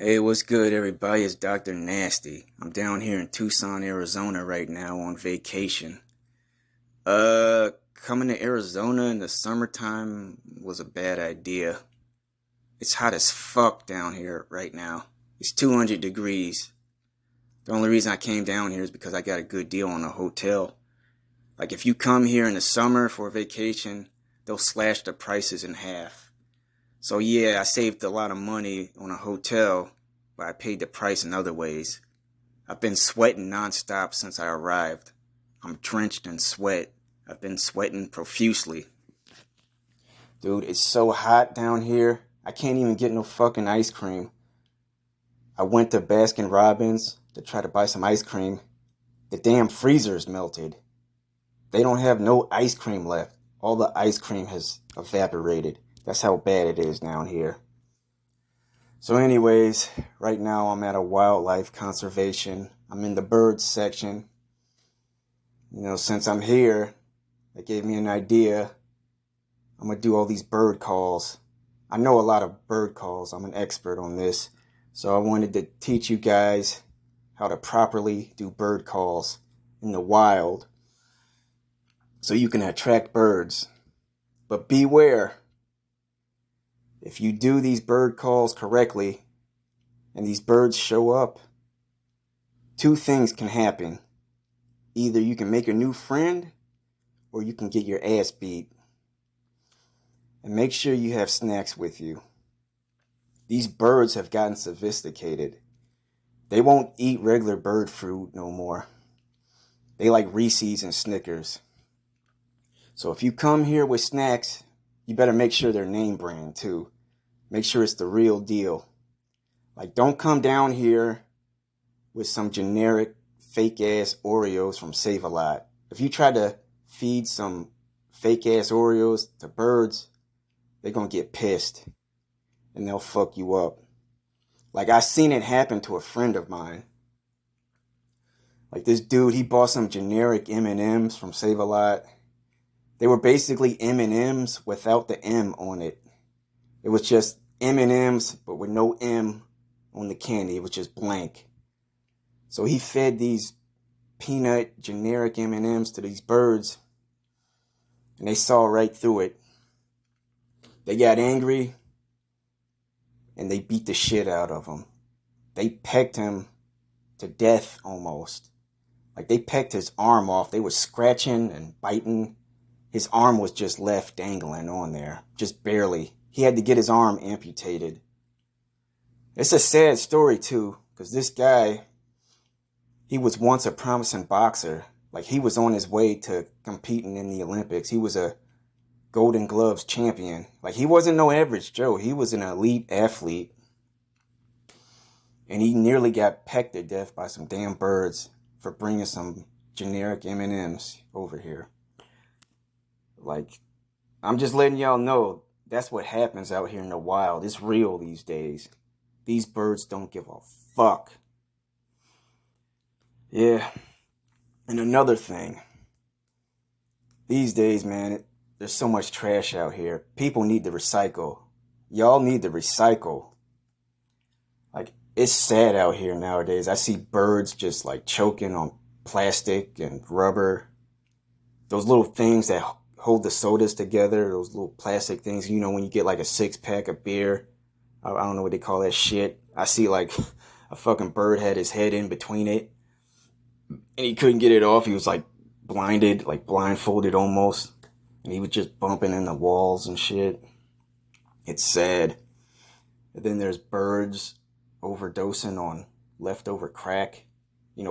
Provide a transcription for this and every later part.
Hey, what's good, everybody? It's Dr. Nasty. I'm down here in Tucson, Arizona right now on vacation. Coming to Arizona in the summertime was a bad idea. It's hot as fuck down here right now. It's 200 degrees. The only reason I came down here is because I got a good deal on a hotel. Like, if you come here in the summer for a vacation, they'll slash the prices in half. So yeah, I saved a lot of money on a hotel, but I paid the price in other ways. I've been sweating nonstop since I arrived. I'm drenched in sweat. I've been sweating profusely. Dude, it's so hot down here. I can't even get no fucking ice cream. I went to Baskin Robbins to try to buy some ice cream. The damn freezer's melted. They don't have no ice cream left. All the ice cream has evaporated. That's how bad it is down here. So anyways, right now I'm at a wildlife conservation. I'm in the birds section. Since I'm here, that gave me an idea. I'm going to do all these bird calls. I know a lot of bird calls. I'm an expert on this. So I wanted to teach you guys how to properly do bird calls in the wild so you can attract birds. But beware. If you do these bird calls correctly and these birds show up, two things can happen. Either you can make a new friend or you can get your ass beat. And make sure you have snacks with you. These birds have gotten sophisticated. They won't eat regular bird fruit no more. They like Reese's and Snickers. So if you come here with snacks, you better make sure they're name brand too. Make sure it's the real deal. Like, don't come down here with some generic fake ass Oreos from Save-A-Lot. If you try to feed some fake ass Oreos to birds, they're gonna get pissed and they'll fuck you up. Like, I seen it happen to a friend of mine. Like, this dude, he bought some generic M&Ms from Save-A-Lot. They were basically M&Ms without the M on it. It was just M&Ms, but with no M on the candy. It was just blank. So he fed these peanut generic M&Ms to these birds, and they saw right through it. They got angry, and they beat the shit out of him. They pecked him to death almost. Like, they pecked his arm off. They were scratching and biting. His arm was just left dangling on there, just barely. He had to get his arm amputated. It's a sad story too, because this guy, he was once a promising boxer. Like, he was on his way to competing in the Olympics. He was a Golden Gloves champion. Like, he wasn't no average Joe. He was an elite athlete. And he nearly got pecked to death by some damn birds for bringing some generic M&Ms over here. Like, I'm just letting y'all know, that's what happens out here in the wild. It's real these days. These birds don't give a fuck. Yeah. And another thing. These days, man, there's so much trash out here. People need to recycle. Y'all need to recycle. Like, it's sad out here nowadays. I see birds just like choking on plastic and rubber. Those little things that hold the sodas together, those little plastic things, when you get like a 6-pack of beer. I don't know what they call that shit. I see like a fucking bird had his head in between it and he couldn't get it off. He was like blinded, like blindfolded almost, and he was just bumping in the walls and shit. It's sad. And then there's birds overdosing on leftover crack.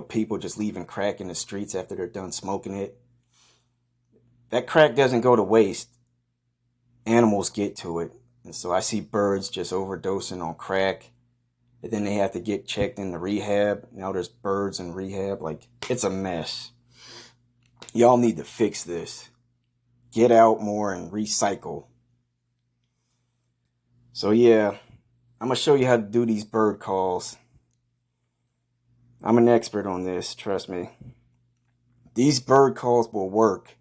People just leaving crack in the streets after they're done smoking it. That crack doesn't go to waste. Animals get to it. And so I see birds just overdosing on crack. And then they have to get checked into rehab. Now there's birds in rehab. Like, it's a mess. Y'all need to fix this. Get out more and recycle. So yeah, I'm going to show you how to do these bird calls. I'm an expert on this, trust me. These bird calls will work.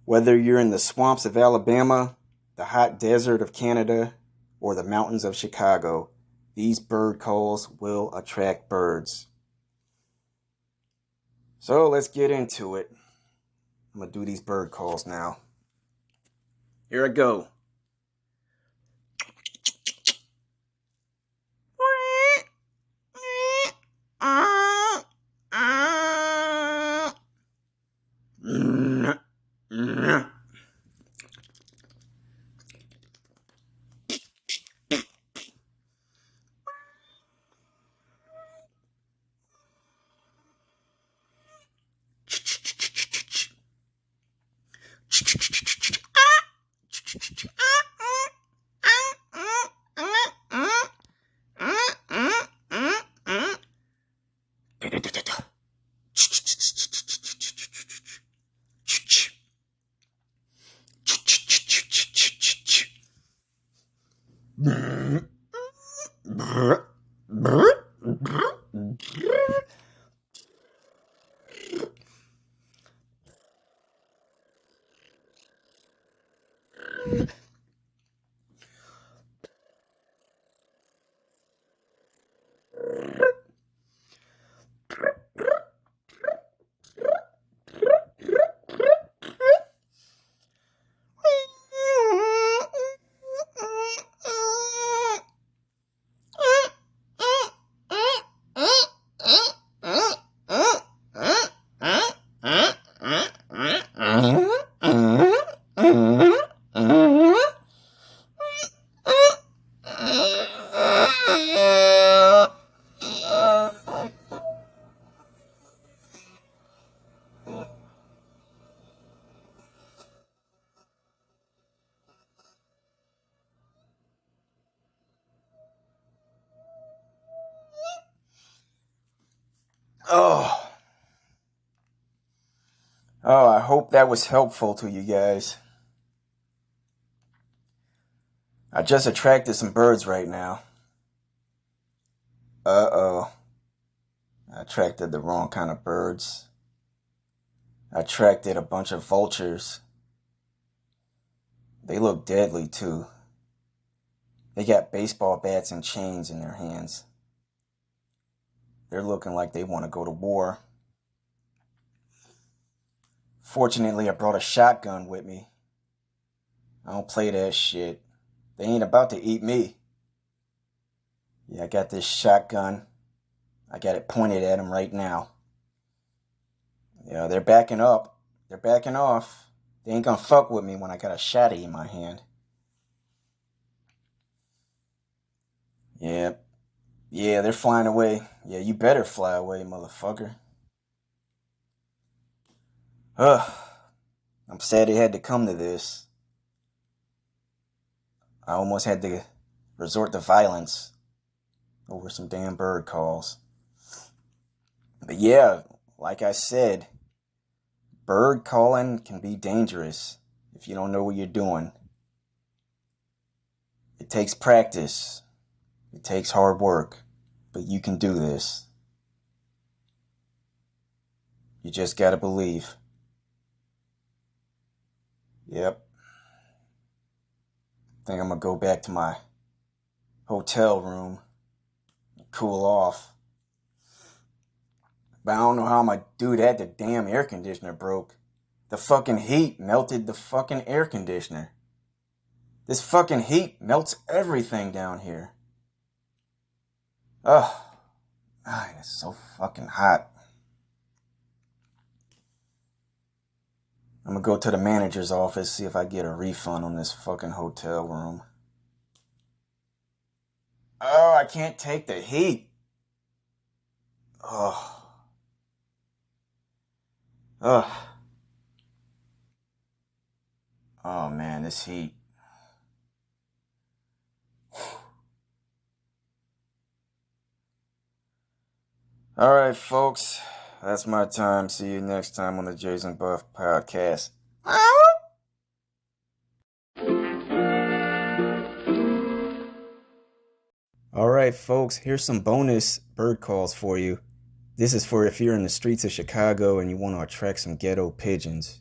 Whether you're in the swamps of Alabama, the hot desert of Canada, or the mountains of Chicago, These bird calls will attract birds. So let's get into it. I'm going to do these bird calls now. Here I go. Oh, I hope that was helpful to you guys. I just attracted some birds right now. Uh-oh. I attracted the wrong kind of birds. I attracted a bunch of vultures. They look deadly, too. They got baseball bats and chains in their hands. They're looking like they want to go to war. Fortunately, I brought a shotgun with me. I don't play that shit. They ain't about to eat me. Yeah, I got this shotgun. I got it pointed at them right now. Yeah, they're backing up. They're backing off. They ain't gonna fuck with me when I got a shotty in my hand. Yeah, they're flying away. Yeah, you better fly away, motherfucker. Ugh, I'm sad it had to come to this. I almost had to resort to violence over some damn bird calls. But yeah, like I said, bird calling can be dangerous if you don't know what you're doing. It takes practice. It takes hard work. But you can do this. You just gotta believe. Yep. I think I'm gonna go back to my hotel room and cool off. But I don't know how I'm gonna do that. The damn air conditioner broke. The fucking heat melted the fucking air conditioner. This fucking heat melts everything down here. Ugh. It's so fucking hot. I'm gonna go to the manager's office, see if I get a refund on this fucking hotel room. Oh, I can't take the heat. Ugh. Oh man, this heat. Alright, folks. That's my time. See you next time on the Jason Buff Podcast. Alright, folks. Here's some bonus bird calls for you. This is for if you're in the streets of Chicago and you want to attract some ghetto pigeons.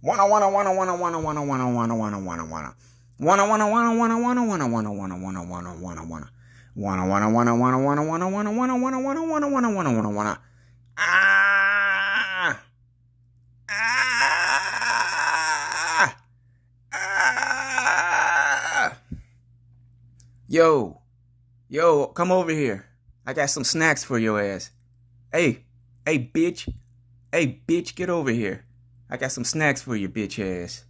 Wanna wanna wanna wanna wanna wanna wanna wanna wanna wanna wanna. Wanna wanna wanna wanna wanna wanna wanna wanna wanna wanna wanna wanna. Wanna wanna wanna wanna wanna wanna wanna wanna wanna wanna wanna wanna wanna wanna wanna. Ah! Ah! Ah! Yo, come over here. I got some snacks for your ass. Hey, bitch. Hey, bitch, get over here. I got some snacks for your bitch ass.